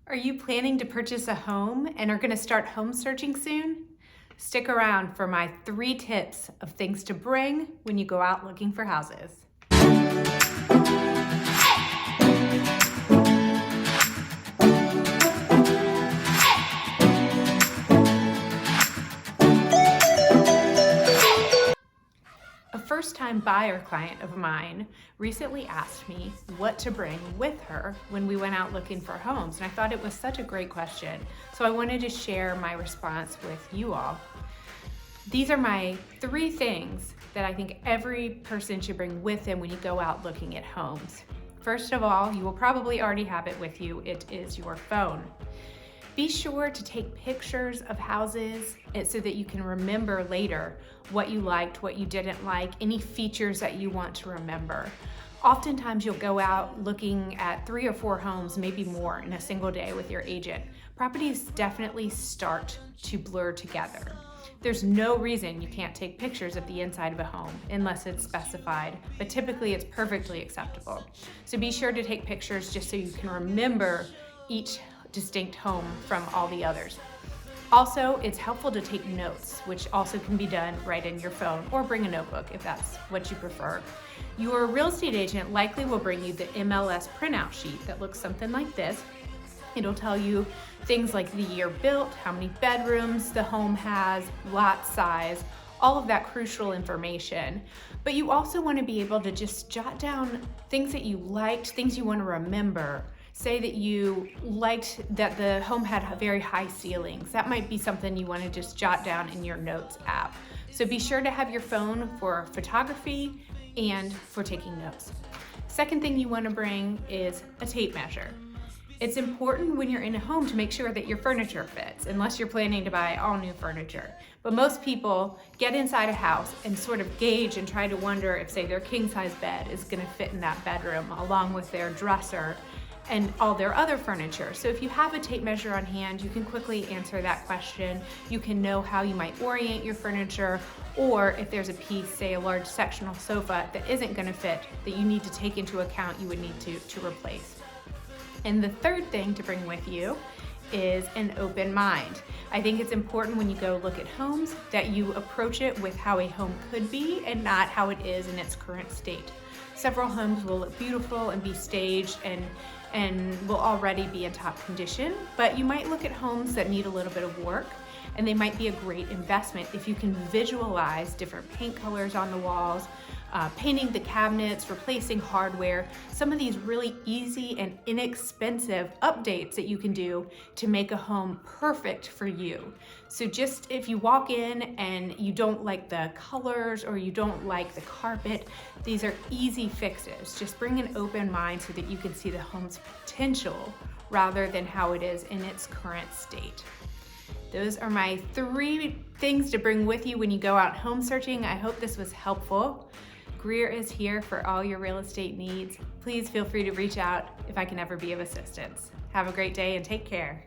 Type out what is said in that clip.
Are you planning to purchase a home and are going to start home searching soon? Stick around for my 3 tips of things to bring when you go out looking for houses. A first-time buyer client of mine recently asked me what to bring with her when we went out looking for homes, and I thought it was such a great question, so I wanted to share my response with you all. These are my 3 things that I think every person should bring with them when you go out looking at homes. First of all, you will probably already have it with you. It is your phone. Be sure to take pictures of houses so that you can remember later what you liked, what you didn't like, any features that you want to remember. Oftentimes you'll go out looking at 3 or 4 homes, maybe more, in a single day with your agent. Properties definitely start to blur together. There's no reason you can't take pictures of the inside of a home unless it's specified, but typically it's perfectly acceptable. So be sure to take pictures just so you can remember each distinct home from all the others. Also, it's helpful to take notes, which also can be done right in your phone, or bring a notebook if that's what you prefer. Your real estate agent likely will bring you the MLS printout sheet that looks something like this. It'll tell you things like the year built, how many bedrooms the home has, lot size, all of that crucial information. But you also want to be able to just jot down things that you liked, things you want to remember. Say that you liked that the home had very high ceilings. That might be something you want to just jot down in your notes app. So be sure to have your phone for photography and for taking notes. Second thing you want to bring is a tape measure. It's important when you're in a home to make sure that your furniture fits, unless you're planning to buy all new furniture. But most people get inside a house and sort of gauge and try to wonder if, say, their king-size bed is going to fit in that bedroom, along with their dresser and all their other furniture. So if you have a tape measure on hand, you can quickly answer that question. You can know how you might orient your furniture, or if there's a piece, say a large sectional sofa, that isn't going to fit, that you need to take into account, you would need to replace. And the third thing to bring with you is an open mind. I think it's important when you go look at homes that you approach it with how a home could be and not how it is in its current state. Several homes will look beautiful and be staged and will already be in top condition, but you might look at homes that need a little bit of work, and they might be a great investment if you can visualize different paint colors on the walls, painting the cabinets, replacing hardware, some of these really easy and inexpensive updates that you can do to make a home perfect for you. So just if you walk in and you don't like the colors or you don't like the carpet, these are easy fixes. Just bring an open mind so that you can see the home's potential rather than how it is in its current state. Those are my 3 things to bring with you when you go out home searching. I hope this was helpful. Greer is here for all your real estate needs. Please feel free to reach out if I can ever be of assistance. Have a great day and take care.